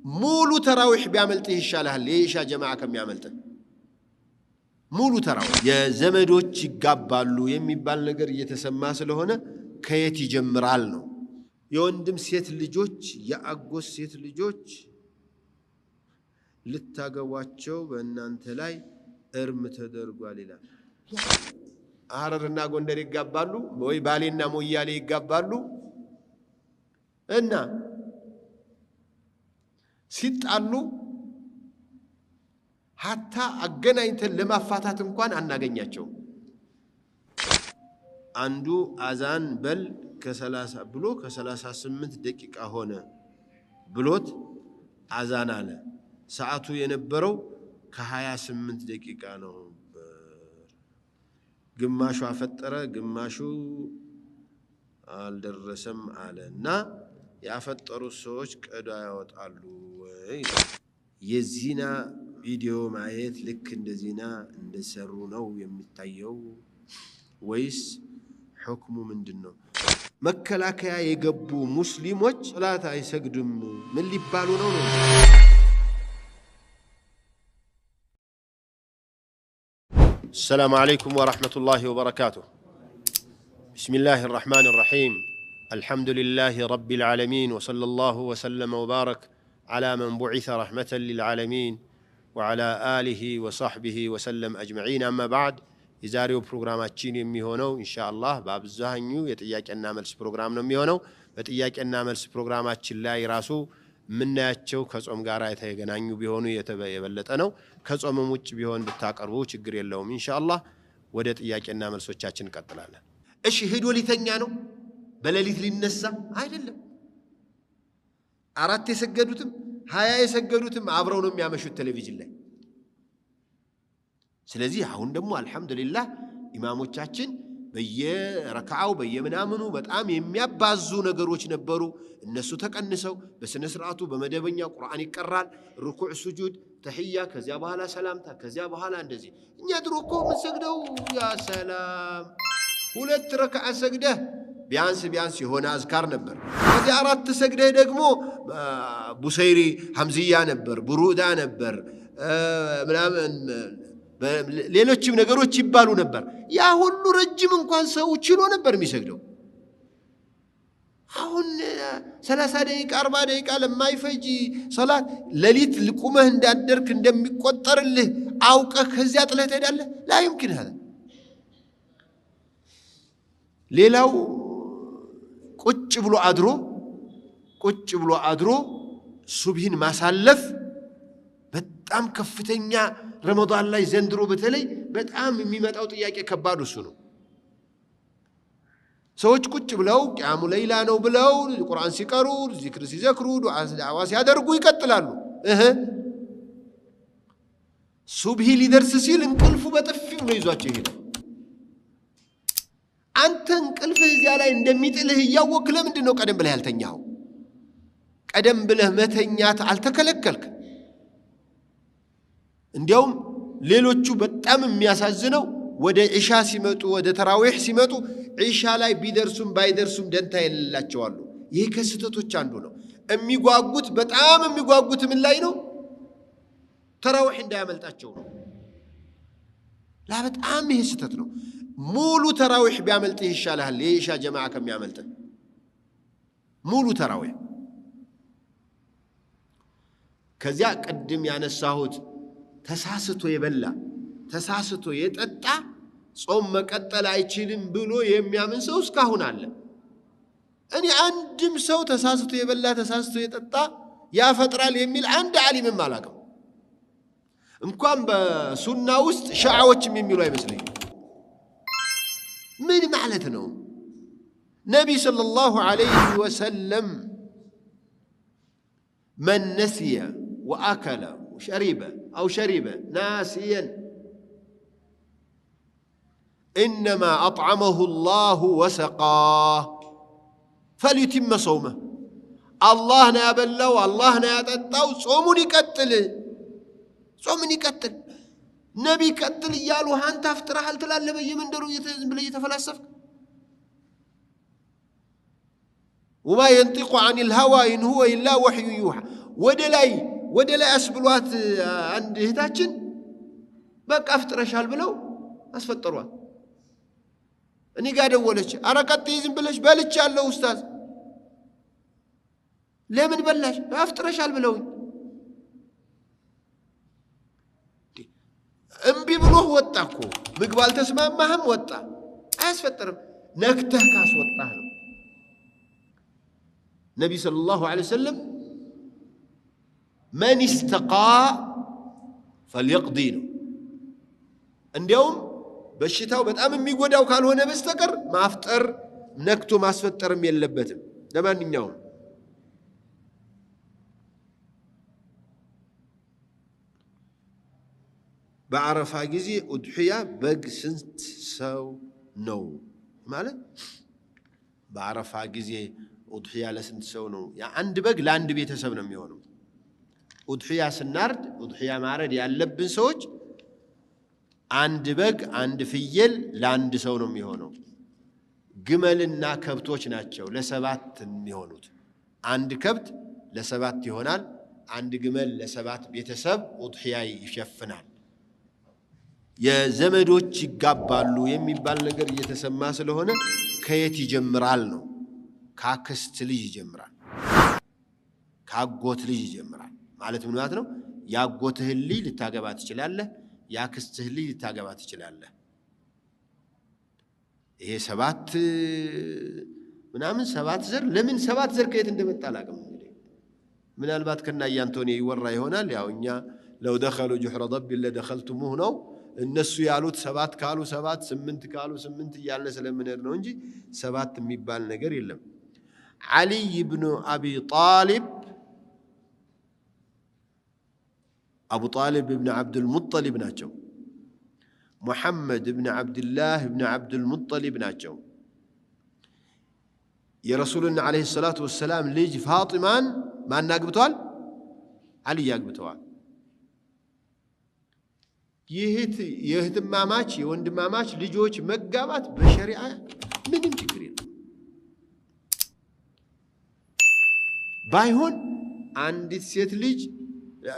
ሙሉ ተራዊህ ቢያመልጥህ ይሻላል የኢሻ ጀማዓ ከሚያመልጥህ ሙሉ ተራዊህ የዘመዶች ይጋባሉ የሚባል ነገር እየተሰማ ስለሆነ ከየት ይጀምራል ነው የወንድም ሴት ልጆች የአጎት ሴት ልጆች ልታገቧቸው በእናንተ ላይ እርም ተደርጓል ይላል ሐረርና ጎንደር ይጋባሉ ወይ ባሌና ሞያሌ ይጋባሉ እና ሲጣሉ ሐታ አገናኝተን ለማፋታት እንኳን አናገኛቸው አንዱ አዛን በል ከ30 ብሎ ከ38 ደቂቃ ሆነ ብሎት አዛን አለ ሰዓቱ የነበረው ከ28 ደቂቃ ነው ግማሹ አፈጠረ ግማሹ አልደረሰም አለና ያፈጠሩ ሰዎች ቀዳ ያወጣሉ ወይ የዚና ቪዲዮ ማየት ልክ እንደዚና እንደሰሩ ነው የሚታየው ወይስ ሁክሙ ምንድነው መከላከያ የገቡ ሙስሊሞች ሶላት አይሰግዱም ምን ሊባሉ ነው السلام عليكم ورحمة الله وبركاته بسم الله الرحمن الرحيم الحمد لله رب العالمين وصلى الله وسلم وبارك على من بعث رحمة للعالمين وعلى آله وصحبه وسلم أجمعين أما بعد يزاريو برنامجين يميهونو إن شاء الله باب الزهنيو يتياكنا ملس برنامجنا يميهونو يتياكنا ملس برنامجين لا يراسو ምናያቸው ከጾም ጋር የተገናኙ ቢሆኑ የተበለጠ ነው ከጾምም ውጭ ቢሆን ብታቀርቡ ችግር የለውም ኢንሻአላህ ወደ ጥያቄና መልሶቻችን እንቀጥላለን እሺ ሄዶ ሊተኛ ነው በሌሊት ሊነሳ አይደለም አራት የሰገዱትም 20 የሰገዱትም አብረው ነው የሚያመሹት ቴሌቪዥን ላይ ስለዚህ አሁን ደግሞ አልহামዱሊላህ ኢማሞቻችን በየረካዓው በየምናምኑ በጣም የሚያባዙ ነገሮች ነበሩ እነሱ ተቀንሰው በስነ ስርዓቱ በመደበኛ ቁርአን ይቀራል ሩኩዕ ሱጁድ ተህያ ከዚያ በኋላ ሰላምታ ከዚያ በኋላ እንደዚህ እኛ ድሮኮ መስገደው ያ ሰላም ሁለት ረካዓ ሰግደህ ቢያንስ የሆነ አዝካር ነበር ከዚያ አራት ሰግደህ ደግሞ ቡሰይሪ ሐምዚያ ነበር ቡሩዳ ነበር ምናምን ሌሎችም ነገሮች ይባሉ ነበር ያ ሁሉ ረጅም እንኳን ሰው ችሎ ነበር የሚሰግደው አሁን 30 ደቂቃ 40 ደቂቃ ለማይፈጅ ሶላት ለሊት ልቁመህ እንዳደርክ እንደሚቆጠርልህ አውቀህ ከዚያ ጥለህ ትሄዳለህ لا يمكن هذا ሌላው ቁጭ ብሎ አድሮ ሱብሂን ማሳለፍ በጣም ከፍተኛ ረመዳን ላይ ዘንድሮ በተለይ በጣም የሚመጣው ጥያቄ ከባድ እሱ ነው ሰዎች ቁጭ ብለው ቂያሙ ለይላ ነው ብለው ቁርአን ሲቀሩ ዚክር ሲዘክሩ ዱዓ ሲያደርጉ ይቀጥላሉ ሱብሂ ሊደርስ ሲል እንቅልፉ በጥፊው ነው ይዟቸው ይሄዳል አንተ እንቅልፍ እዚያ ላይ እንደሚጥልህ ያወክ ለምንድን ነው ቀደም ብለህ ያልተኛው ቀደም ብለህ መተኛት አልተከለከልክ እንዲያውም ሌሎቹ በጣም የሚያሳዝነው ወደ ኢሻ ሲመጡ ወደ ተራዊህ ሲመጡ ኢሻ ላይ ቢደርሱም ባይደርሱም ደንታ የሌላቸው አሉ ይሄ ከስተቶች አንዱ ነው የሚጓጉት በጣም የሚጓጉት ምን ላይ ነው ተራዊህ እንዳያመልጣቸው ነው ላ በጣም ይሄ ስተት ነው ሙሉ ተራዊህ ቢያመልጥህ ይሻላል የኢሻ ጀማዓ ከሚያመልጥህ ሙሉ ተራዊህ ከዚያ ቀድም ያነሳሁት ተሳስቶ የበላ ተሳስቶ የጠጣ ጾም መቀጠል አይችልም ብሎ የሚያምን ሰው እስካሁን አለ እኔ አንድም ሰው ተሳስቶ የበላ ተሳስቶ የጠጣ ያፈጥራል የሚል አንድ ዓሊምም አላቀም እንኳን በሱና ውስጥ ሻዓዎችም የሚሉ አይመስለኝም ምን ማለት ነው ነቢ ሰለላሁ ዐለይሂ ወሰለም من نسي وأكل وشرب أو شرب ناسيا إنما أطعمه الله وسقاه فليتم صومه الله نابلو الله ناتتاو صومني قتل نبي قتل يالو هانت افترح هل تلال بيمندرو يتفلسف وما ينطق عن الهوى إن هو إلا وحي يوحى ወደ ላይ አስብሏት አንድ እህታችን በቃ አፍጥረሻል ብለው አስፈጠሯት። እኔ ጋር ደወለች። ኧረ ቀጥይ ዝም ብለሽ በልቻለሁ ኡስታዝ። ለምን በላሽ? አፍጥረሻል ብለውኝ። እምቢ ብሎ ወጣ እኮ ምግብ አልተስማማህም ወጣ። አያስፈጥርም። ነክተህ ካስወጣህ ነው። ነቢ ሰለላሁ ዐለይሂ ወሰለም መን ኢስተቃ ፈልየቅዲ ነው። እንዲያውም በሽታው በጣም የሚጎዳው ካልሆነ በስተቀር ማፍጠር ነክቶ ማስፈጠርም የለበትም። ለማንኛውም በዓረፋ ጊዜ ኡድሕያ በግ ስንት ሰው ነው ማለት? በዓረፋ ጊዜ ኡድሕያ ለስንት ሰው ነው? አንድ በግ ለአንድ ቤተሰብ ነው የሚሆነው። ኡድሕያ ስናርድ ኡድሕያ ማረድ ያለብን ሰዎች አንድ በግ አንድ ፍየል ለአንድ ሰው ነው የሚሆነው። ግመልና ከብቶች ናቸው ለሰባት የሚሆኑት። አንድ ከብት ለሰባት ይሆናል። አንድ ግመል ለሰባት ቤተሰብ ኡድሕያ ይሸፍናል። የዘመዶች ይጋባሉ የሚባል ነገር እየተሰማ ስለሆነ ከየት ይጀምራል ነው? ካክስት ልጅ ይጀምራል። ካጎት ልጅ ይጀምራል ማለት ምን ማለት ነው? ያጎትህን ልጅ ልታገባ ትችላለህ። ያክስትህን ልጅ ልታገባ ትችላለህ። ይሄ ሰባት ዘር ለምን ሰባት ዘር ከየት እንደመጣ አላውቅም። እንግዲህ ምናልባት ከናያ አንቶኒ ይወራ ይሆናል። ያው እኛ ለው ደኸሉ ጁሕረ ضب ለደኸልቱሙህ ነው። እነሱ ያሉት ሰባት ካሉ ሰባት፣ ስምንት ካሉ ስምንት እያለ ስለምንሄድ ነው እንጂ ሰባት የሚባል ነገር የለም። ዓሊይ ብኑ አቢ ጣሊብ አቡ ጣሊብ ብን ዓብዱልሙጠሊብ ናቸው። ሙሐመድ ብን ዓብድላህ ብን ዓብዱልሙጠሊብ ናቸው። የረሱልና ዓለይሂ ሰላቱ ወሰላም ልጅ ፋጢማን ማን አግብተዋል? ዓሊይ አግብተዋል። የእህትማማች የወንድማማች ልጆች መጋባት በሸሪዓ ምንም ችግር የለም። ባይሆን አንዲት ሴት ልጅ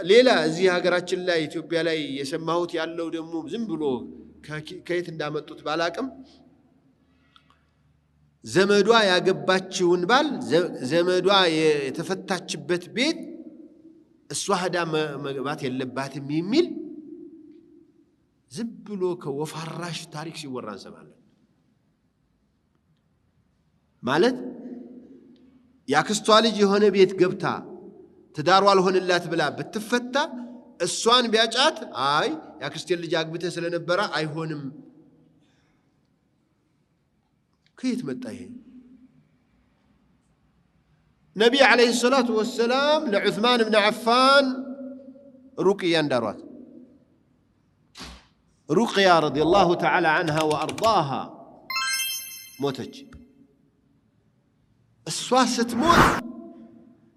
ሌላ እዚህ ሀገራችን ላይ ኢትዮጵያ ላይ የሰማሁት ያለው ደግሞ ዝም ብሎ ከየት እንዳመጡት ባላቅም ዘመዷ ያገባችውን ባል ዘመዷ የተፈታችበት ቤት እሷ ሄዳ መግባት የለባትም የሚል ዝም ብሎ ከወፋራሽ ታሪክ ሲወራ እንሰማለን። ማለት ያክስቷ ልጅ የሆነ ቤት ገብታ ትዳሯ አልሆንላት ብላ ብትፈታ እሷን ቢያጫት አይ ያክስቴን ልጅ አግብተህ ስለነበረ አይሆንም። ከየት መጣ ይሄ? ነቢይ ዓለይሂ ሰላቱ ወሰላም ለዑስማን ብን ዓፋን ሩቅያ እንዳሯት። ሩቅያ ረዲየላሁ ተዓላ ዐንሃ ወአርዳሃ ሞተች። እሷ ስትሞት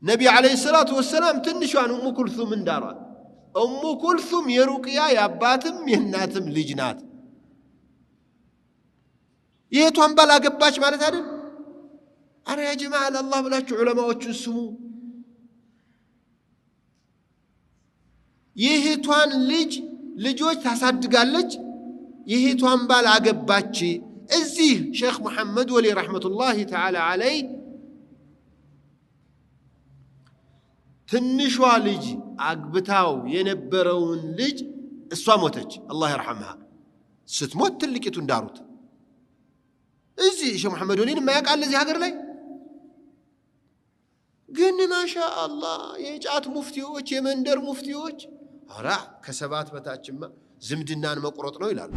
ነቢ ዓለይሂ ሰላቱ ወሰላም ትንሿን ኡሙ ኩልሱም እንዳሯት። ኡሙ ኩልሱም የሩቅያ የአባትም የእናትም ልጅ ናት። የእህቷን ባል አገባች ማለት አይደል? አረ ያ ጀማዓ ለአላህ ብላችሁ ዑለማዎቹን ስሙ። የእህቷን ልጆች ታሳድጋለች። የእህቷን ባል አገባች። እዚህ ሼኽ ሙሐመድ ወሊ ረሕመቱላሂ ተዓላ ዐለይህ ትንሿ ልጅ አግብታው የነበረውን ልጅ እሷ ሞተች። አላህ ይርሐምሃ። ስትሞት ትልቂቱ እንዳሩት። እዚህ ሼኽ ሙሐመድ ወሊን የማያውቃል እዚህ ሀገር ላይ ግን ማሻአላህ የጫት ሙፍቲዎች የመንደር ሙፍቲዎች አራ ከሰባት በታችማ ዝምድናን መቁረጥ ነው ይላሉ።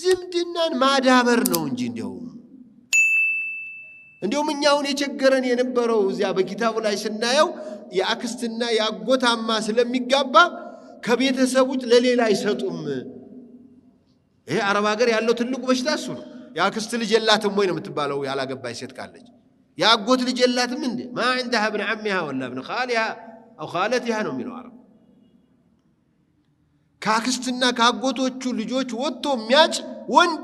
ዝምድናን ማዳበር ነው እንጂ እንዲያውም እኛውን የቸገረን የነበረው እዚያ በኪታቡ ላይ ስናየው የአክስትና የአጎታማ ስለሚጋባ ከቤተሰቡት ለሌላ አይሰጡም። ይሄ አረብ ሀገር ያለው ትልቁ በሽታ እሱ ነው። የአክስት ልጅ የላትም ወይ ነው የምትባለው ያላገባች ሴት ካለች። የአጎት ልጅ የላትም እንዴ? ማ عندها ابن عمها ولا ابن خالها او خالتها ነው የሚለው አረብ። ከአክስትና ከአጎቶቹ ልጆች ወጥቶ የሚያጭ ወንድ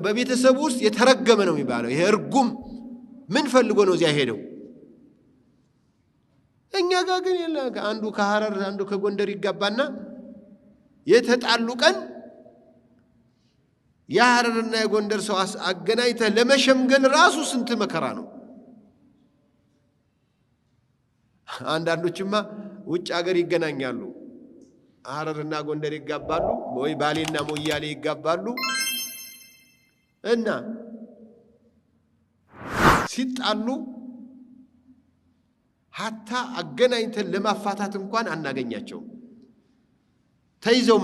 በቤተሰቡ ውስጥ የተረገመ ነው የሚባለው። ይሄ እርጉም ምን ፈልጎ ነው እዚያ ሄደው? እኛ ጋር ግን የለም አንዱ ከሐረር አንዱ ከጎንደር ይጋባና የተጣሉ ቀን የሐረርና የጎንደር ሰው አገናኝተ ለመሸምገል ራሱ ስንት መከራ ነው አንዳንዶችማ ውጭ ሀገር ይገናኛሉ ሐረርና ጎንደር ይጋባሉ ወይ ባሌና ሞያሌ ይጋባሉ እና ሲጣሉ ሐታ አገናኝተን ለማፋታት እንኳን አናገኛቸው ተይዘው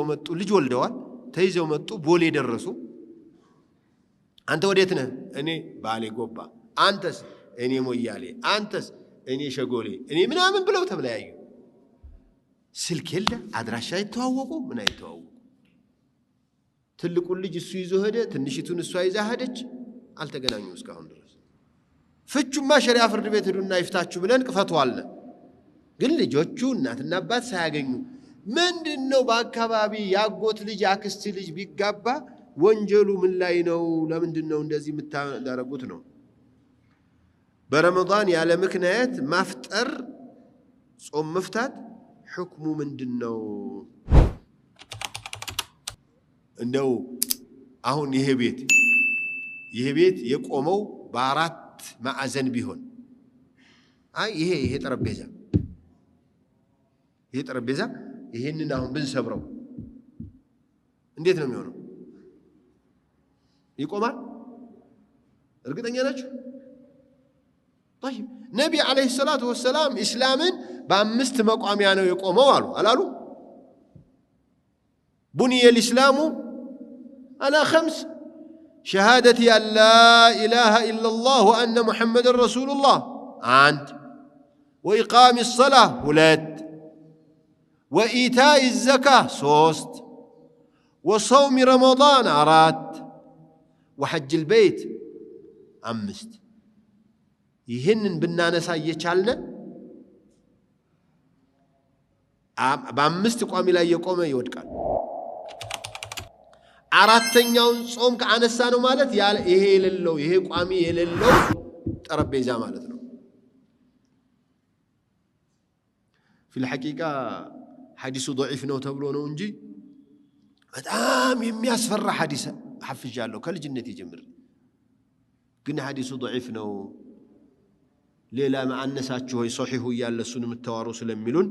መጡ ልጅ ወልደዋል ተይዘው መጡ ቦሌ ደረሱ አንተ ወዴት ነህ እኔ ባሌ ጎባ አንተስ እኔ ሞያሌ አንተስ እኔ ሸጎሌ እኔ ምናምን ብለው ተብለያዩ ስልክ የለ አድራሻ አይተዋወቁ ምን አይተዋወቁ ትልቁ ልጅ እሱ ይዞ ሄደ ትንሽቱን እሷ ይዛ ሄደች አልተገናኙ እስካሁን ድረስ ፍቹማ ሸሪዓ ፍርድ ቤት ሄዱና ይፍታችሁ ብለን ቅፈቷል ግን ልጆቹ እናትና አባት ሳያገኙ ምንድነው በአካባቢ ያጎት ልጅ አክስት ልጅ ቢጋባ ወንጀሉ ምን ላይ ነው ለምንድነው እንደዚህ የምታደርጉት ነው በረመዳን ያለ ምክንያት ማፍጠር ጾም መፍታት حكሙ ምንድነው እንደው አሁን ይሄ ቤት የቆመው በአራት ማዕዘን ቢሆን አይ ይሄ ጠረጴዛ ይሄንን አሁን ብንሰብረው እንዴት ነው የሚሆነው ይቆማል እርግጠኛ ናችሁ طيب ነብይ አለይሂ ሰላቱ ወሰለም እስላምን በአምስት መቋሚያ ነው የቆመው አላሉ بني الإسلام على 5 شهادة أن لا إله إلا الله وأن محمد رسول الله 1 وإقام الصلاة 2 وإيتاء الزكاة 3 وصوم رمضان 4 وحج البيت 5 ይህንን ብናነሳ እየቻለ በአምስት ቋሚ ላይ የቆመ ይወድቃል አራተኛውን ጾም ከአነሳ ነው ማለት ይሄ ቋሚ የሌለው ጠረጴዛ ማለት ነው في الحقيقة حديث ضعيف ነው ተብሎ ነው እንጂ በጣም የሚያስፈራ ሐዲስ ሐፍጃለሁ ከልጅነቴ ጀምር ግን ሐዲሱ ضعيف ነው ሌላ ማአነሳችሁ ወይ ሶሒሁ ያለሱን ምተዋሩ ስለሚሉን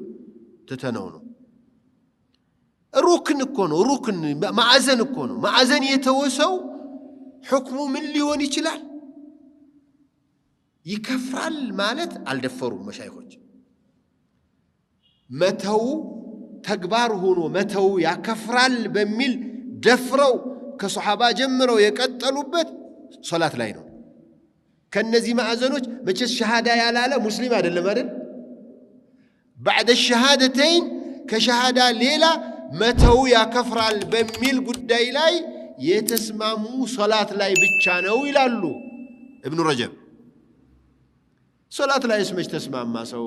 ተተነው ነው ሩክን እኮ ነው ሩክን ማዕዘን እኮ ነው ማዕዘን የተወሰው حكሙ ምን ሊሆን ይችላል ይከፍራል ማለት አልደፈሩም መሻይኾች መተው ተግባር ሆኖ መተው ያከፍራል በሚል ደፍረው ከሱሐባ ጀምረው የቀጠሉበት ሶላት ላይ ነው ከነዚህ ማዕዘኖች መቼስ ሸሃዳ ያላለ ሙስሊም አይደለም አይደል بعد الشهادتين ከሸሃዳ ሌላ መተው ያከፍራል በሚል ጉዳይ ላይ የተስማሙ ሶላት ላይ ብቻ ነው ይላሉ ኢብኑ ረጀብ ሶላት ላይ እስመች ተስማማ ሰው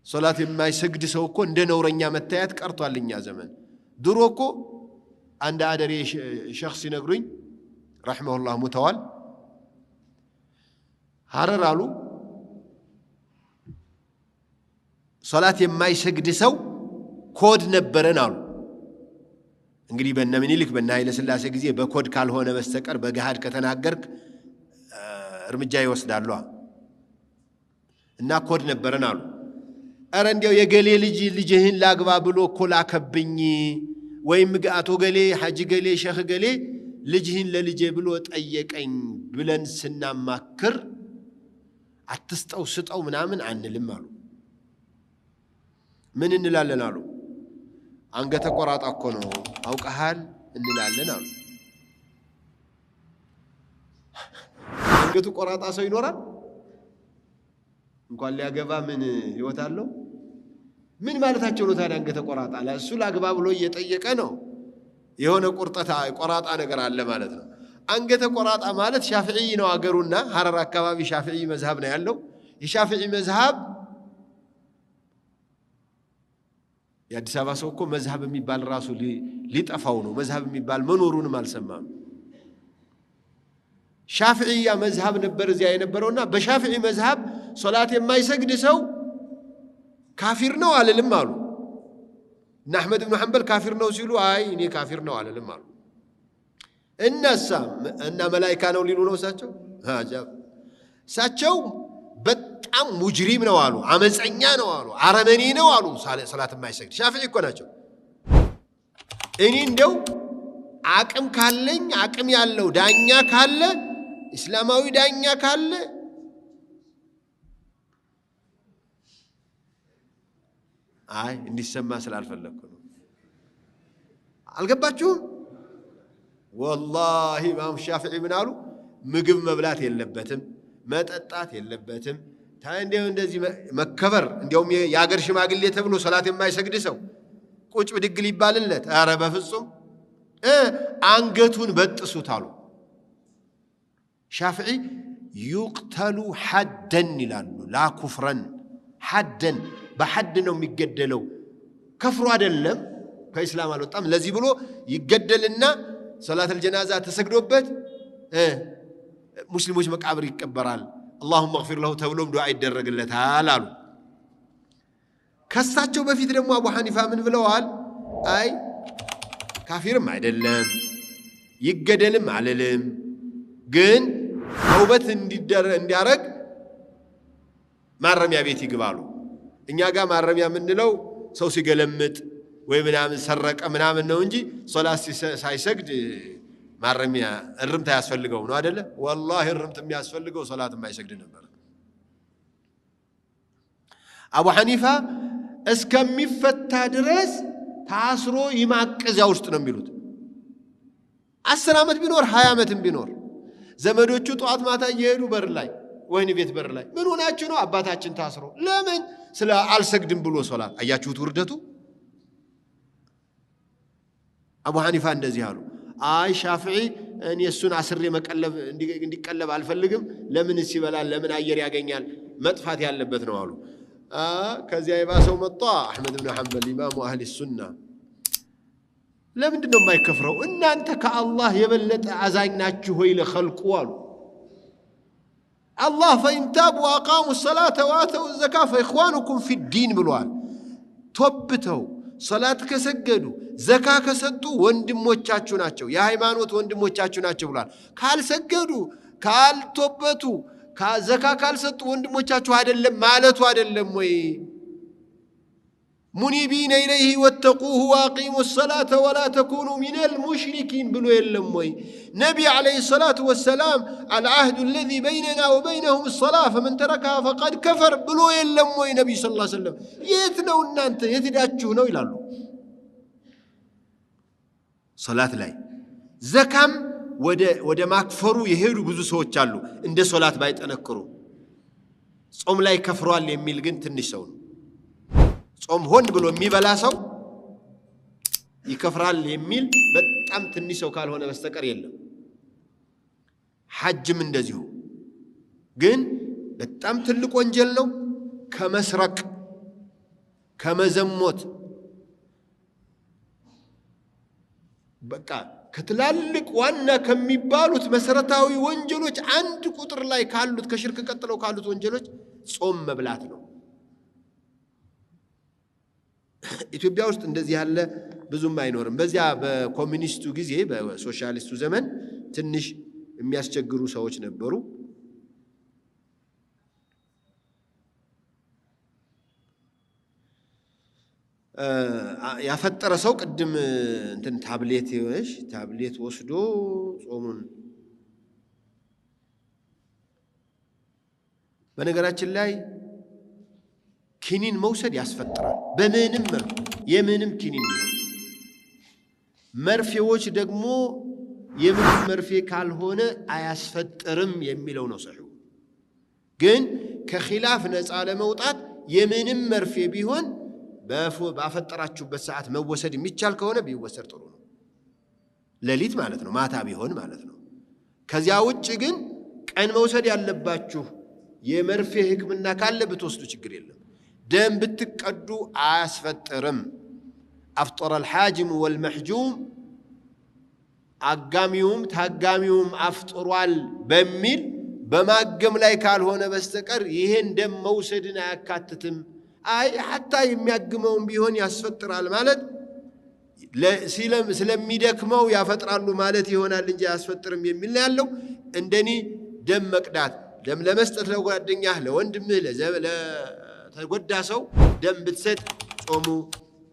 ሶላት የማይሰግድ ሰው እኮ እንደ ነውረኛ መታየት ቀርቷልኛ ዘመን ድሮ እኮ አንድ አደሬ ሸخص ይነግሩኝ ረሂመሁላህ ሙተዋል ሐረር አሉ ሶላት የማይሰግድ ሰው ኮድ ነበረን አሉ እንግዲህ በእነ ምኒልክ በእነ ኃይለ ሥላሴ ጊዜ በኮድ ካልሆነ በስተቀር በገሃድ ከተናገርክ እርምጃ ይወስዳሉ እና ኮድ ነበረን አሉ አረ እንዲያው የገሌ ልጅህን ላግባ ብሎ ኮላከብኝ ወይም አቶ ገሌ ሐጂ ገሌ ሸህ ገሌ ልጅህን ለልጄ ብሎ ጠየቀኝ ብለን ስናማክር አትስጠው ስጠው ምናምን አንልም አሉ ምን እንላለን አሉ አንገተ ቆራጣ እኮ ነው አውቀሃል እንላለን አሉ አንገቱ ቆራጣ ሰው ይኖራል እንኳን ሊያገባ ምን ይወታለው ምን ማለታቸው ነው ታዲያ አንገተ ቆራጣ ለሱ ላግባ ብሎ እየጠየቀ ነው የሆነ ቆራጣ ነገር አለ ማለት ነው አንገተ ቆራጣ ማለት ሻፊዒ ነው አገሩና ሐረር አካባቢ ሻፊዒ መዝሐብ ነው ያለው የሻፊዒ መዝሐብ የአዲስ አበባ ሰው እኮ መዝሐብ የሚባል ራሱ ሊጠፋው ነው መዝሐብ የሚባል መኖሩንም አልሰማም ሻፊዒያ መዝሐብ ነበር እዚያ የነበረውና በሻፊዒ መዝሐብ ሶላት የማይሰግድ ሰው ካፊር ነው አልልም አሉ እና አህመድ ኢብኑ ሐንበል ካፊር ነው ሲሉ አይ እኔ ካፊር ነው አልልም አሉ እነሳ እና መላእክት ነው ሊሉ ነው እሳቸው በጣም ሙጅሪም ነው አሉ አመፀኛ ነው አሉ አረመኔ ነው አሉ ሶላት የማይሰግድ ሻፊዒ እኮ ናቸው እኔ እንደው አቅም ካለኝ አቅም ያለው ዳኛ ካለ እስላማዊ ዳኛ ካለ አይ እንዲሰማ ስላልፈለኩ ነው አልገባችሁም والله ኢማም ሻፊዒ ምን አሉ ምግብ መብላት የለበትም መጠጣት የለበትም ታንዴው እንደዚህ መከበር እንደውም ያገር ሽማግሌ ተብሎ ሶላት የማይሰግድ ሰው ቁጭ ብድግ ሊባልለት አረ በፍጹም አንገቱን በጥሱት አሉ ሻፊዒ ይقتሉ حدን ይላሉ ላ ኩፍረን حدን በሐድ ነው የሚገደለው ከፍሩ አይደለም ከእስላም አልወጣም ለዚህ ብሎ ይገደልና ሶላት الجنازه ተሰግዶበት ሙስሊሞች መቃብር ይቀበራል اللهم اغفر له ተብሎም ዱዓ ይደረግለታል አሉ ከሳቸው በፊት ደግሞ አቡ ሐኒፋ ምን ብለዋል አይ ካፊርም አይደለም ይገደልም አለለም ግን ተውበት እንዲያረግ ማረሚያ ቤት ይግባሉ እኛ ጋር ማረሚያ ምንለው ሰው ሲገለምጥ ወይ ምናምን ሰረቀ ምናምን ነው እንጂ ሶላት ሳይሰግድ ማረሚያ እርምት ያስፈልገው ነው አይደለ والله እርምት የሚያስፈልገው ሶላት የማይሰግድ ነበር አቡ ሐኒፋ እስከሚፈታ ድረስ ታስሮ ይማቀዚያ ውስጥ ነው የሚሉት 10 ዓመት ቢኖር 20 ዓመትም ቢኖር ዘመዶቹ ጧት ማታ እየሄዱ በር ላይ ወይን ቤት በር ላይ ምን ሆናችሁ ነው አባታችን ታስሮ ለምን ስለ አልሰግድም ብሎ ሶላት አያችሁት ውርደቱ አቡ ሐኒፋ እንደዚህ አሉ አይ ሻፊዒ እኔ እሱን አስሬ መቀለብ እንዲቀለብ አልፈልግም ለምን ሲበላል ለምን አየር ያገኛል መጥፋት ያለበት ነው አሉ ከዚያ የባሰው መጣ አህመድ ኢብኑ ሐንበል ኢማሙ አህሊ ሱና ለምንድን ነው የማይከፍረው እናንተ ከአላህ የበለጠ አዛኝ ናችሁ ወይ ለኸልቁ አሉ الله فإن تابوا وأقاموا الصلاة وآتوا الزكاة فإخوانكم في الدين بلوال توبتوا صلاة كسجدوا زكاة كسدوا وندموچاچو ናቸው የሃይማኖት ወንድሞቻችሁ ናቸው ብሏል ካልሰገዱ ካልተወበቱ ከዘካ ካልሰጡ ወንድሞቻችሁ አይደለም ማለቱ አይደለም ወይ منيبين إليه واتقوه وأقيموا الصلاة ولا تكونوا من المشركين بلو يلموي نبي عليه الصلاة والسلام العهد الذي بيننا وبينهم الصلاة فمن تركها فقد كفر بلو يلموي نبي صلى الله عليه وسلم يتنو أنت يتداتشونو إلى الله صلاة لاي زكام وده ماكفروا يهيروا بزو سوچ አሉ እንደ ሶላት ባይጠነክሩ ጾም ላይ ከፍሯል የሚል ግን ትንሽ ሰው ነው ጾም ሆን ብሎ የሚበላ ሰው ይከፍራል የሚል በጣም ትንሽ ሰው ካልሆነ በስተቀር የለም ሐጅም እንደዚሁ ግን በጣም ትልቅ ወንጀል ነው ከመስረቅ ከመዘሞት በቃ ከትላልቅ ዋና ከሚባሉት መሰረታዊ ወንጀሎች አንድ ቁጥር ላይ ካሉት ከሽርክ ቀጥለው ካሉት ወንጀሎች ጾም መብላት ነው ኢትዮጵያ ውስጥ እንደዚህ ያለ ብዙም አይኖርም በዚያ በኮሙኒስቱ ጊዜ በሶሻሊስቱ ዘመን ትንሽ የሚያስቸግሩ ሰዎች ነበሩ ያፈጠረ ሰው ቅድም እንትን ታብሌት ወስዶ ጾሙን በነገራችን ላይ ኪኒን መውሰድ ያስፈጥራል በምንም መልኩ የምንም ኪኒን መርፌዎች ደግሞ የምንም መርፌ ካልሆነ አያስፈጥርም የሚለው ነው ሰሒሁ ግን ከኺላፍ ነፃ ለመውጣት የምንም መርፌ ቢሆን ባፈጠራችሁበት ሰዓት መወሰድ የሚቻል ከሆነ ቢወሰድ ጥሩ ነው ለሊት ማለት ነው ማታ ቢሆን ማለት ነው ከዚያ ውጭ ግን ቀን መውሰድ ያለባችሁ የመርፌ ህክምና ካለ ብትወስዱ ችግር የለም ደም ብትቀዱ አያስፈጥርም አፍጠረ الحاجم والمحجوم አጋሚውም ታጋሚውም አፍጥሯል በሚል በማገም ላይ ካልሆነ በስተቀር ይሄን ደም መውሰድን አያካትትም። አይ ሐታ የሚያግመውን ቢሆን ያስፈጥራል ማለት ስለሚደክመው ያፈጥራሉ ማለት ይሆናል እንጂ ያስፈጥርም የሚል ነው ያለው። እንደኔ ደም መቅዳት ደም ለመስጠት ለጓደኛህ ለወንድምህ ለተጎዳ ሰው ደም ብትሰጥ ጾሙ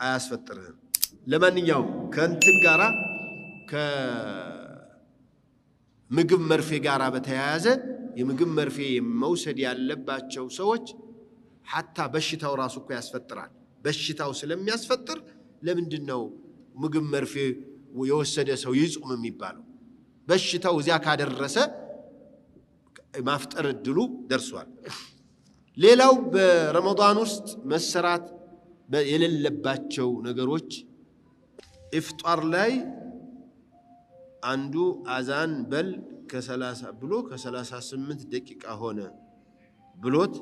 አያስፈጥርህም። ለማንኛውም ከእንትን ጋራ ከምግብ መርፌ ጋራ በተያያዘ የምግብ መርፌ መውሰድ ያለባቸው ሰዎች ሐታ በሽታው ራሱ እኮ ያስፈጥራል። በሽታው ስለሚያስፈጥር ለምንድነው ምግብ መርፌ የወሰደ ሰው ይጾም የሚባለው? በሽታው እዚያ ካደረሰ ማፍጠር እድሉ ደርሷል። ሌላው በረመዳን ውስጥ መሰራት የሌለባቸው ነገሮች ኢፍጣር ላይ አንዱ አዛን በል ከ30 ብሎ ከ38 ደቂቃ ሆነ ብሎት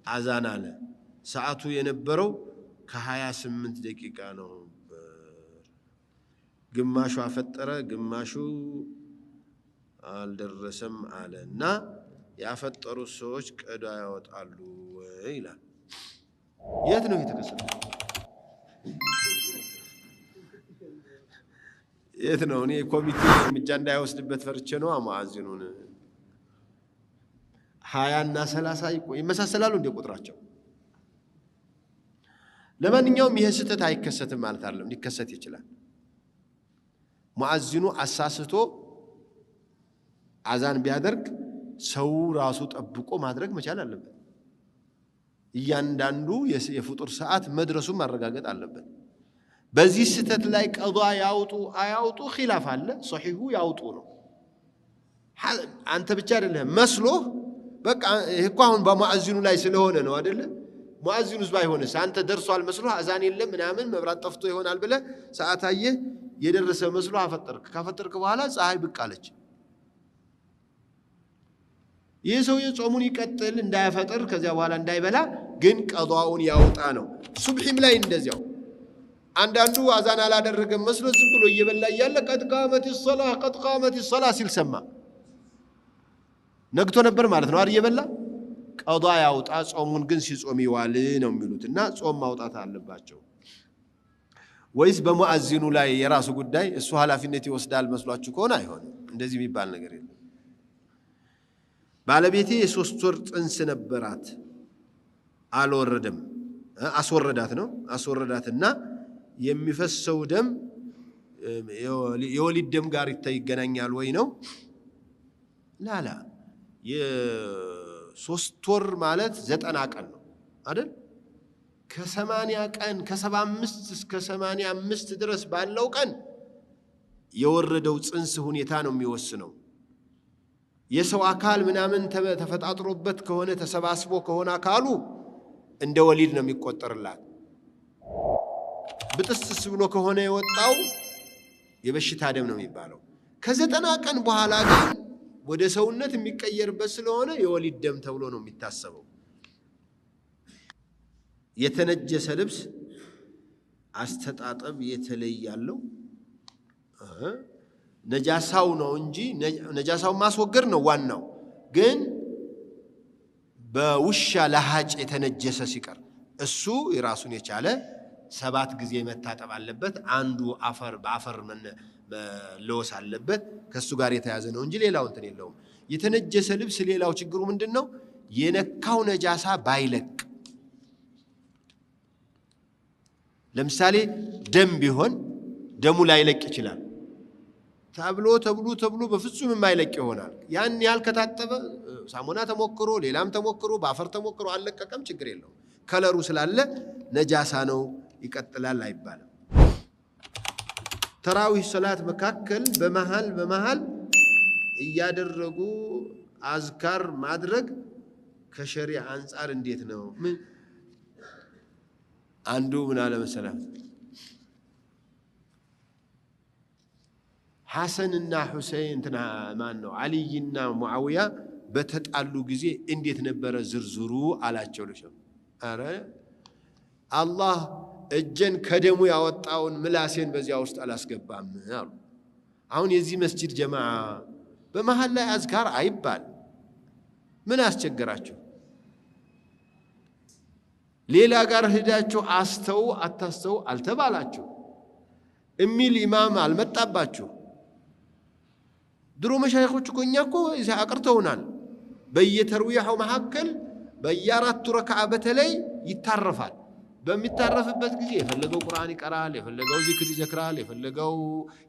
አዛን አለ። ሰዓቱ የነበረው ከ28 ደቂቃ ነው። ግማሹ አፈጠረ ግማሹ አልደረሰም አለና ያፈጠሩ ሰዎች ቀዳ ያወጣሉ ይላል። የት ነው የተከሰተው? የት ነው? እኔ ኮሚቴ እርምጃ እንዳይወስድበት ፈርቼ ነው። ሙአዚኑን 20 እና 30 ይመሳሰላሉ እንደ ቁጥራቸው። ለማንኛውም ይሄ ስህተት አይከሰትም ማለት አይደለም፣ ሊከሰት ይችላል። ሙአዚኑ አሳስቶ አዛን ቢያደርግ ሰው ራሱ ጠብቆ ማድረግ መቻል አለበት። እያንዳንዱ የፍጡር ሰዓት መድረሱን ማረጋገጥ አለበት። በዚህ ስህተት ላይ ቀዷ ያውጡ አያውጡ ኺላፍ አለ። ሶሒሁ ያውጡ ነው። አንተ ብቻ አይደለም መስሎ በቃ እኮ አሁን በሙአዚኑ ላይ ስለሆነ ነው አይደለ? ሙአዚኑስ ባይሆንስ አንተ ደርሷል መስሎ አዛን የለም ምናምን መብራት ጠፍቶ ይሆናል ብለ ሰዓት አየህ የደረሰ መስሎ አፈጠርክ። ካፈጠርክ በኋላ ፀሐይ ብቅ አለች። ይህ ሰው የጾሙን ይቀጥል እንዳያፈጥር ከዚያ በኋላ እንዳይበላ ግን ቀዷውን ያውጣ ነው። ሱብሂም ላይ እንደዚያው አንዳንዱ አዛን አላደረገም መስሎ ዝም ብሎ እየበላ እያለ ቀድ ቃመት ሶላህ ሲል ሰማ። ነግቶ ነበር ማለት ነው አይደል? እየበላ ቀዷ ያውጣ፣ ጾሙን ግን ሲጾም ይዋል ነው የሚሉትና ጾም ማውጣት አለባቸው። ወይስ በሙአዚኑ ላይ የራሱ ጉዳይ እሱ ኃላፊነት ይወስዳል መስሏችሁ ከሆነ አይሆንም። እንደዚህ የሚባል ነገር የለም። ባለቤቴ የ3 ወር ጽንስ ነበራት፣ አልወረደም። አስወረዳት ነው አስወረዳትና የሚፈሰው ደም የወሊድ ደም ጋር ይገናኛል ወይ ነው? ላላ የ3 ወር ማለት 90 ቀን ነው አይደል? ከ80 ቀን ከ75 እስከ 85 ድረስ ባለው ቀን የወረደው ጽንስ ሁኔታ ነው የሚወስነው። የሰው አካል ምናምን ተፈጣጥሮበት ከሆነ ተሰባስቦ ከሆነ አካሉ እንደ ወሊድ ነው የሚቆጠርላት። ብጥስጥስ ብሎ ከሆነ የወጣው የበሽታ ደም ነው የሚባለው። ከ90 ቀን በኋላ ግን ወደ ሰውነት የሚቀየርበት ስለሆነ የወሊድ ደም ተብሎ ነው የሚታሰበው። የተነጀሰ ልብስ አስተጣጠብ የተለያለው ነጃሳው ነው እንጂ ነጃሳው ማስወገድ ነው ዋናው። ግን በውሻ ለሃጭ የተነጀሰ ሲቀር እሱ የራሱን የቻለ 7 ጊዜ መታጠብ አለበት። አንዱ አፈር በአፈር መለወስ አለበት። ከሱ ጋር የተያዘ ነው እንጂ ሌላው እንትን የለውም። የተነጀሰ ልብስ ሌላው ችግሩ ምንድነው? የነካው ነጃሳ ባይለቅ። ለምሳሌ ደም ቢሆን ደሙ ላይለቅ ይችላል። ተብሎ በፍጹም የማይለቅ ይሆናል። ያን ያህል ከታጠበ ሳሙና ተሞክሮ ሌላም ተሞክሮ በአፈር ተሞክሮ አለቀቀም ችግር የለው። ከለሩ ስላለ ነጃሳ ነው ይቀጥላል አይባልም። ተራዊህ ሶላት መካከል በመሃል እያደረጉ አዝካር ማድረግ ከሸሪዓ አንፃር እንዴት ነው? አንዱ ምን አለ መሰለህ ሐሰንና ሁሴን እንትና ማን ነው አልይና ሙአዊያ በተጣሉ ጊዜ እንዴት ነበረ ዝርዝሩ አላቸው። ለሸም አረ አላህ እጀን ከደሙ ያወጣውን ምላሴን በዚያ ውስጥ አላስገባም አሉ። አሁን የዚህ መስጂድ ጀማዓ በመሃል ላይ አዝካር አይባል ምን አስቸገራችሁ ሌላ ጋር ሄዳችሁ አስተው አታስተው አልተባላችሁ እሚል ኢማም አልመጣባችሁ ድሮ መሻይኾች እኮ እኛ እኮ አቅርተውናል በየተርዊያው መሐከል በየአራቱ ረክዓ በተለይ ይታረፋል በሚታረፍበት ጊዜ የፈለገው ቁርአን ይቀራል የፈለገው ዚክር ይዘክራል የፈለገው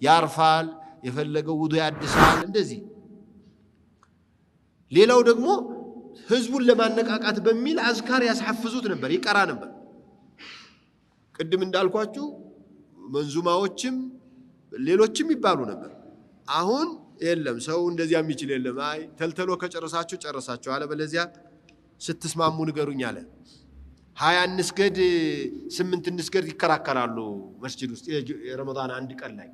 ያርፋል የፈለገው ውዱእ ያድሳል እንደዚህ ሌላው ደግሞ ህዝቡን ለማነቃቃት በሚል አዝካር ያስሐፍዙት ነበር ይቀራ ነበር ቅድም እንዳልኳችሁ መንዙማዎችም ሌሎችም ይባሉ ነበር አሁን የለም ሰው እንደዚያ የሚችል የለም አይ ተልተሎ ከጨረሳችሁ ጨረሳችሁ አለ በለዚያ ስትስማሙ ንገሩኝ አለ 20 እንስገድ 8 እንስገድ ይከራከራሉ መስጂድ ውስጥ የረመዳን አንድ ቀን ላይ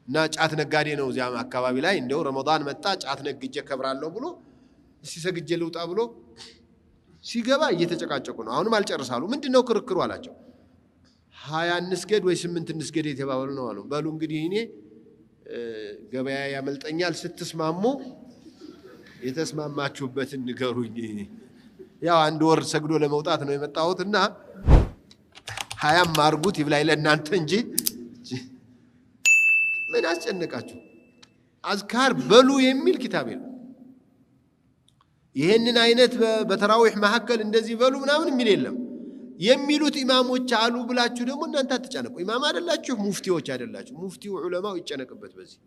እና ጫት ነጋዴ ነው እዚያ አካባቢ ላይ እንደው ረመዳን መጣ ጫት ነግጄ ከብራለሁ ብሎ ሲሰግጄ ልውጣ ብሎ ሲገባ እየተጨቃጨቁ ነው አሁንም አልጨርሳሉ ምንድነው ክርክሩ አላቸው 20 እንስገድ ወይ 8 እንስገድ የተባባሉ ነው አሉ በሉ እንግዲህ እኔ ገበያ ያመልጠኛል ስትስማሙ የተስማማችሁበትን ንገሩኝ ያው አንድ ወር ሰግዶ ለመውጣት ነው የመጣሁትና 20 ማርጉት ይብላይ ለእናንተ እንጂ ምን አስጨነቃችሁ አዝካር በሉ የሚል ኪታብ የለም ይሄንን አይነት በተራዊህ መሐከል እንደዚህ በሉ ምናምን የሚል የለም የሚሉት ኢማሞች አሉ ብላችሁ ደግሞ እናንተ አትጨነቁ ኢማም አይደላችሁ ሙፍቲዎች አይደላችሁ ሙፍቲው ዑለማው ይጨነቅበት በዚህ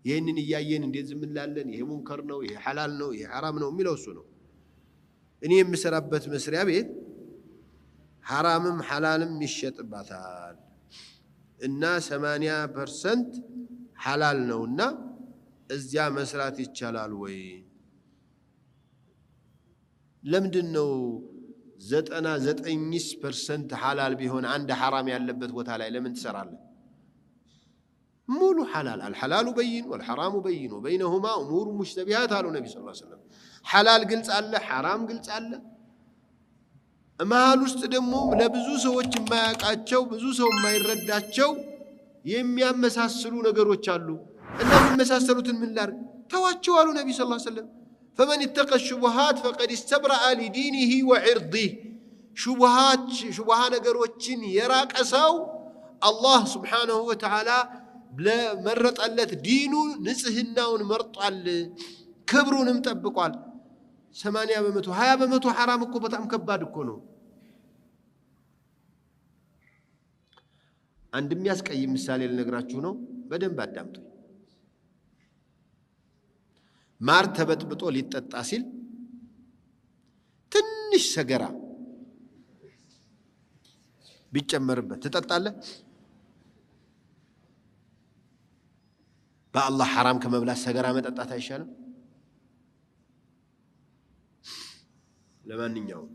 ይሄንን እያየን እንዴት ዝም እንላለን ይሄ ሙንከር ነው ይሄ ሐላል ነው ይሄ ሐራም ነው የሚለው እሱ ነው እኔ የምሰራበት መስሪያ ቤት ሐራምም ሐላልም ይሸጥባታል እና 80% ሐላል ነውና እዚያ መስራት ይቻላል ወይ ለምንድነው 99% ሐላል ቢሆን አንድ ሐራም ያለበት ቦታ ላይ ለምን ትሰራለህ ሙሉ ሐላል الحلال بين والحرام بين وبينهما امور مشتبهات قالوا النبي صلى الله عليه وسلم ሐላል ግልጽ አለ ሐራም ግልጽ አለ መሃል ውስጥ ደግሞ ለብዙ ሰዎች የማያውቃቸው ብዙ ሰው የማይረዳቸው የሚያመሳስሉ ነገሮች አሉ እና የሚመሳሰሉትን ምን ላድርግ ተዋቸው አሉ ነብዩ ሰለላሁ ዐለይሂ ወሰለም فمن اتقى الشبهات فقد استبرأ لدينه وعرضه شبهات ነገሮችን የራቀ ሰው አላህ Subhanahu Wa Ta'ala ለመረጠለት ዲኑ ንጽህናውን መርጧል ክብሩንም ጠብቋል 80% 20% حرام እኮ በጣም ከባድ እኮ ነው አንድ የሚያስቀይም ምሳሌ ልነግራችሁ ነው በደንብ አዳምጡ ማር ተበጥብጦ ሊጠጣ ሲል ትንሽ ሰገራ ቢጨመርበት ትጠጣለህ በአላህ حرام ከመብላት ሰገራ መጠጣት አይሻልም ለማንኛውም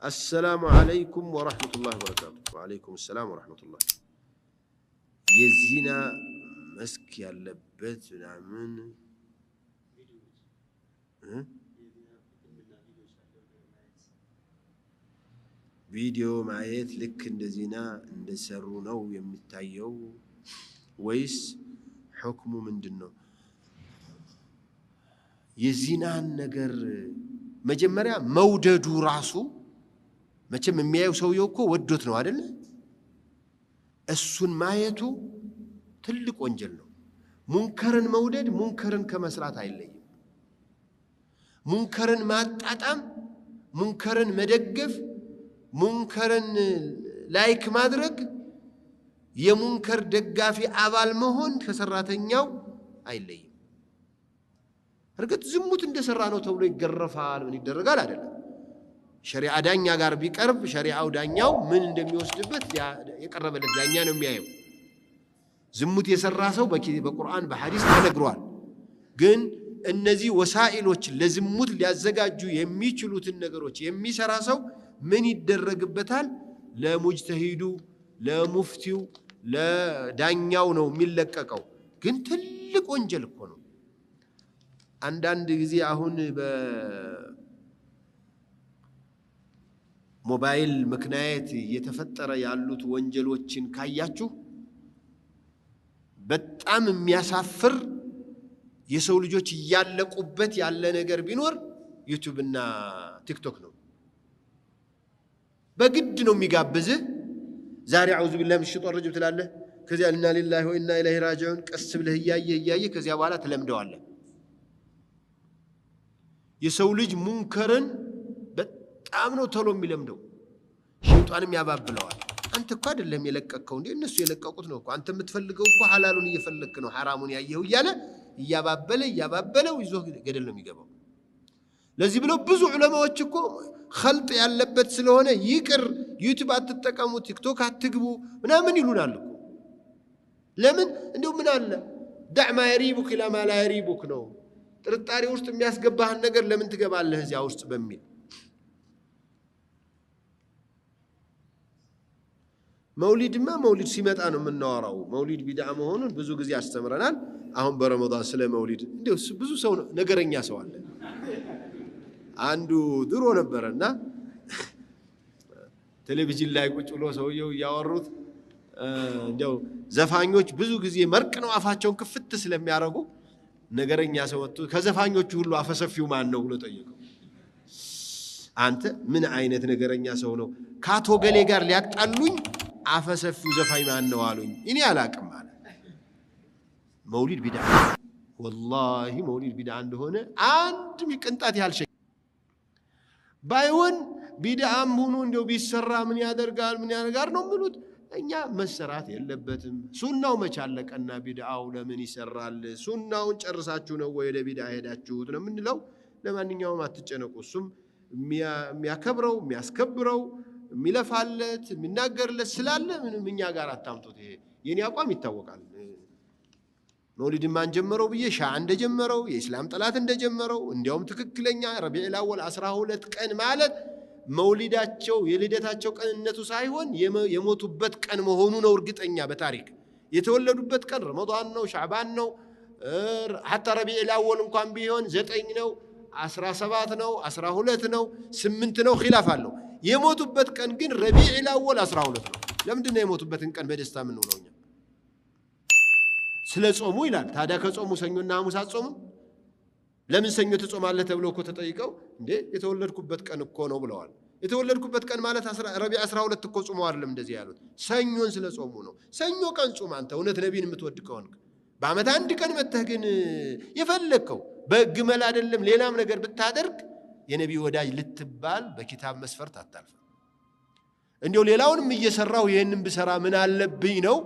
السلام عليكم ورحمة الله وبركاته وعليكم السلام ورحمة الله የዚና መስክ ያለበት ምናምን ቪዲዮ ማየት ልክ እንደዚና እንደሰሩ ነው የሚታየው ወይስ ሁክሙ ምንድነው የዚናን ነገር መጀመሪያ መውደዱ ራሱ መቼም የሚያየው ሰውየው እኮ ወዶት ነው አይደል እሱን ማየቱ ትልቅ ወንጀል ነው ሙንከርን መውደድ ሙንከርን ከመስራት አይለይም ሙንከርን ማጣጣም ሙንከርን መደገፍ ሙንከርን ላይክ ማድረግ የሙንከር ደጋፊ አባል መሆን ከሰራተኛው አይለይም እርግጥ ዝሙት እንደሰራ ነው ተብሎ ይገረፋል ምን ይደረጋል አይደለም ሸሪዓ ዳኛ ጋር ቢቀርብ ሸሪዓው ዳኛው ምን እንደሚወስድበት የቀረበለት ዳኛ ነው የሚያየው ዝሙት የሰራ ሰው በቁርአን በሐዲስ ተነግሯል ግን እነዚህ ወሳኢሎች ለዝሙት ሊያዘጋጁ የሚችሉትን ነገሮች የሚሰራ ሰው ምን ይደረግበታል ለሙጅተሂዱ ለሙፍቲው ለዳኛው ነው የሚለቀቀው ግን ትልቅ ወንጀል እኮ ነው አንዳንድ ጊዜ አሁን በሞባይል ምክንያት እየተፈጠረ ያሉት ወንጀሎችን ካያችሁ በጣም የሚያሳፍር የሰው ልጆች ያለቁበት ያለ ነገር ቢኖር ዩቲዩብ እና ቲክቶክ ነው በግድ ነው የሚጋብዝህ ዛሬ አውዙ ቢላሂ ሚነሽ ሸይጧን ረጂም ትላለህ ከዚያ ኢና ሊላሂ ወኢና ኢለይሂ ራጂዑን ቀስ ብለህ እያየ ከዚያ በኋላ ተለምደዋለህ የሰው ልጅ ሙንከርን በጣም ነው ተሎ የሚለምደው ሸይጣንም ያባብለዋል አንተ እኮ አይደለም የለቀቀው እንዴ እነሱ የለቀቁት ነው እኮ አንተ የምትፈልገው እኮ ሐላሉን እየፈለክ ነው ሐራሙን ያየው እያለ ያባበለው ይዞ ገደል ነው የሚገባው ለዚህ ብለው ብዙ ዑለማዎች እኮ ኸልጥ ያለበት ስለሆነ ይቅር ዩቲዩብ አትጠቀሙ ቲክቶክ አትግቡ ምናምን ይሉናል እኮ ለምን እንደው ምን አለ دع ما يريبك الى ما لا يريبك ነው ጥርጣሬ ውስጥ የሚያስገባህን ነገር ለምን ትገባለህ እዚያ ውስጥ በሚል መውሊድ ሲመጣ ነው የምናወራው መውሊድ ቢድዓ መሆኑን ብዙ ጊዜ አስተምረናል አሁን በረመዳን ስለ መውሊድ እንደው ብዙ ሰው ነገረኛ ሰው አለ አንዱ ድሮ ነበርና ቴሌቪዥን ላይ ቁጭ ብሎ ሰውየው ያወሩት እንደው ዘፋኞች ብዙ ጊዜ መርቅ ነው አፋቸውን ክፍት ስለሚያረጉ ነገረኛ ሰው ወጥቶ ከዘፋኞቹ ሁሉ አፈሰፊው ማን ነው ብሎ ጠየቀው አንተ ምን አይነት ነገረኛ ሰው ነው ካቶ ገሌ ጋር ሊያጣሉኝ አፈሰፊው ዘፋኝ ማን ነው አሉኝ እኔ አላቅም አለ መውሊድ ቢድዓ والله መውሊድ ቢድዓ እንደሆነ አንድ ሚቅንጣት ያልሸ ባይሆን ቢድዓም ሆኖ እንደው ቢሰራ ምን ያደርጋል ነው ምሉት እኛ መሰራት የለበትም ሱናው መቻለቀና ቢድዓው ለምን ይሰራል ሱናውን ጨርሳችሁ ነው ወይ ወደ ቢድዓ ሄዳችሁት ነው ምንለው ለማንኛውም አትጨነቁ እሱም የሚያከብረው የሚያስከብረው የሚለፋለት የሚናገርለት ስላለ ምንም እኛ ጋር አታምጡት ይሄ የኔ አቋም ይታወቃል መውሊድ ማን ጀመረው ብዬ ሻዓ እንደጀመረው የእስላም ጠላት እንደጀመረው እንዲያውም ትክክለኛ ረቢዑል አወል 12 ቀን ማለት መውሊዳቸው የልደታቸው ቀንነቱ ሳይሆን የሞቱበት ቀን መሆኑ ነው እርግጠኛ በታሪክ የተወለዱበት ቀን ረመዳን ነው ሻዕባን ነው حتى ረቢዑል አወል እንኳን ቢሆን 9 ነው 17 ነው 12 ነው 8 ነው ኺላፍ አለው የሞቱበት ቀን ግን ረቢዑል አወል 12 ነው ለምንድን ነው የሞቱበትን ቀን በደስታ ምን ነው ነው ስለ ጾሙ ይላል ታዲያ ከጾሙ ሰኞና ሐሙስ አጾሙ ለምን ሰኞ ተጾማለህ ተብሎ እኮ ተጠይቀው እንዴ የተወለድኩበት ቀን እኮ ነው ብለዋል የተወለድኩበት ቀን ማለት ረቢዕ 12 እኮ ጾመው አይደለም እንደዚህ ያሉት ሰኞን ስለ ጾሙ ነው ሰኞ ቀን ጾም አንተ እውነት ነብይን የምትወድ ከሆንክ በአመት አንድ ቀን መተህ ግን የፈለከው በግመል አይደለም ሌላም ነገር ብታደርግ የነብይ ወዳጅ ልትባል በኪታብ መስፈርት አታልፍ እንዴው ሌላውንም እየሰራው ይሄንን ብሰራ ምን አለብኝ ነው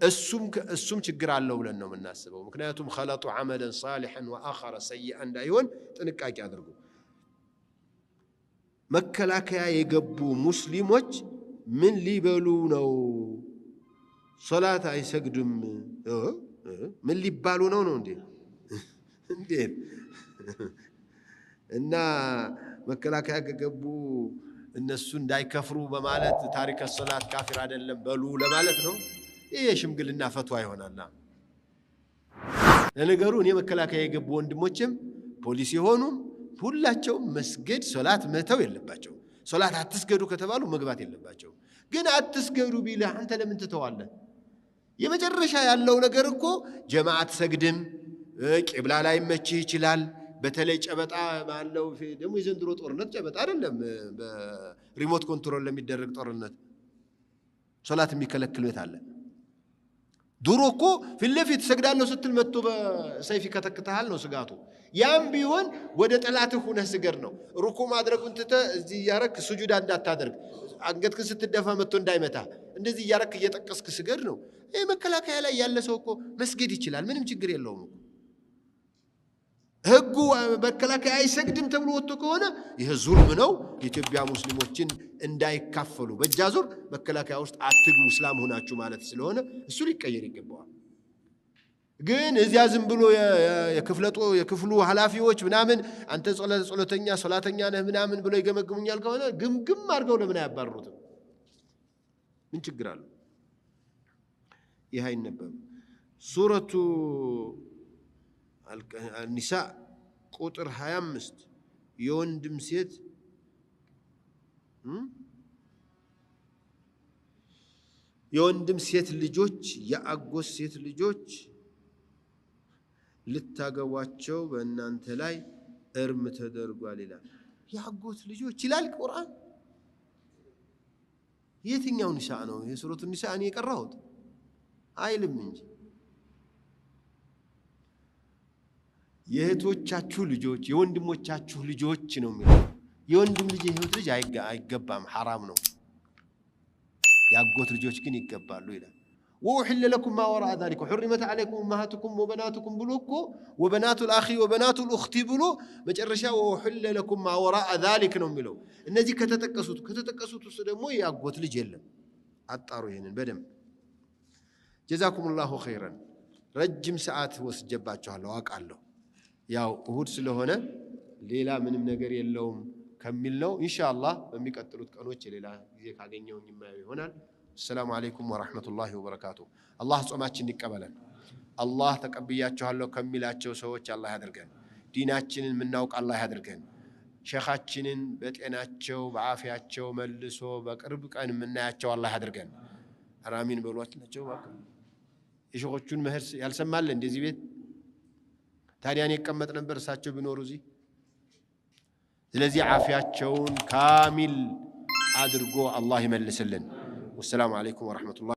እሱም ችግር አለው ብለን ነው የምናስበው ምክንያቱም خلጡ عملا صالحا واخر سيئا እንዳይሆን ጥንቃቄ አድርጉ መከላከያ የገቡ ሙስሊሞች ምን ሊበሉ ነው ሶላት አይሰግዱም ምን ሊባሉ ነው እንዴ እና መከላከያ ከገቡ እነሱ እንዳይከፍሩ በማለት ታሪክ ሶላት ካፊር አይደለም በሉ ለማለት ነው ይሄ ሽምግልና ፈትዋ ይሆናልና ለነገሩ እኔ መከላከያ የገቡ ወንድሞችም ፖሊስ የሆኑ ሁላቸው መስገድ ሶላት መተው የለባቸው ሶላት አትስገዱ ከተባሉ መግባት የለባቸው ግን አትስገዱ ቢልህ አንተ ለምን ትተዋለህ የመጨረሻ ያለው ነገር እኮ ጀማዓት ሰግድም ቂብላ ላይ መችህ ይችላል በተለይ ጨበጣ ባለው ደግሞ የዘንድሮ ጦርነት ጨበጣ አይደለም በሪሞት ኮንትሮል ለሚደረግ ጦርነት ሶላት የሚከለክል ቤት አለ ዱሮ እኮ ፍለፊት ሰግዳለሁ ስትል መጥቶ በሰይፍ ከተከተሃል ነው ስጋቱ ያም ቢሆን ወደ ጠላትህ ሆነህ ስገድ ነው ሩኩ ማድረጉን ትተህ እዚህ ያረክ ስጁድ እንዳታደርግ አንገትክን ስትደፋ መጥቶ እንዳይመታ እንደዚህ ያረክ እየጠቀስክ ስገድ ነው ይሄ መከላከያ ላይ ያለ ሰው እኮ መስገድ ይችላል ምንም ችግር የለውም ህጉ መከላከያ አይሰግድም ተብሎ ወጥቶ ከሆነ ይሄ ዙልም ነው ኢትዮጵያ ሙስሊሞችን እንዳይካፈሉ በጃዙር መከላከያ ውስጥ አትግቡ እስላም ሆናችሁ ማለት ስለሆነ እሱ ሊቀየር ይገባዋል ግን እዚያ ዝም ብሎ የክፍሉ ኃላፊዎች ምናምን አንተ ጸሎተኛ ሶላተኛ ነህ ምናምን ብሎ ይገመግሙኛል ከሆነ ግምግም አድርገው ለምን አያባርሩትም ምን ችግር አለ ይሄ አይነበብ ሱረቱ النساء ቁጥር 25 የወንድም ሴት የወንድም ሴት ልጆች የአጎት ሴት ልጆች ልታገቧቸው በእናንተ ላይ እርም ተደርጓል ይላል። ያጎት ልጆች ይላል ቁርአን። የትኛው ኒሳ ነው? የሱረቱ ኒሳ እኔ የቀራሁት አይልም እንጂ የእህቶቻችሁ ልጆች የወንድሞቻችሁ ልጆች ነው የሚለው። የወንድም ልጅ የእህት ልጅ አይገባም፣ ሐራም ነው። ያጎት ልጆች ግን ይገባሉ ይላል። وأحل لكم ما وراء ذلك وحرمت عليكم أمهاتكم وبناتكم بلوكو وبنات الأخ وبنات الأخت بلو مجرشا وأحل لكم ما وراء ذلك نملو النزي كتتكسوت سدمو ياغوت لج يلم አጣሩ ይሄንን በደም جزاكم الله خيرا ረጅም ሰዓት ወስጀባችኋለሁ አውቃለሁ ያው እሁድ ስለሆነ ሌላ ምንም ነገር የለውም ከሚል ነው ኢንሻአላህ በሚቀጥሉት ቀኖች ሌላ ጊዜ ካገኘውኝ ማየው ይሆናል السلام عليكم ورحمة الله وبركاته الله ጾማችን ይቀበለን الله ተቀብያችኋለሁ ከሚላቸው ሰዎች አላህ ያድርገን ዲናችንን ምናውቅ አላህ ያድርገን ሸኻችንን በጤናቸው በአፊያቸው መልሶ በቅርብ ቀን ምናያቸው አላህ ያድርገን አራሚን በሏቸው ባክ የሸኾቹን መህር ያልሰማል እንደዚህ ቤት ታዲያን ይቀመጥ ነበር እሳቸው ቢኖሩ እዚህ ስለዚህ አፊያቸውን ካሚል አድርጎ አላህ ይመልስልን والسلام عليكم ورحمة الله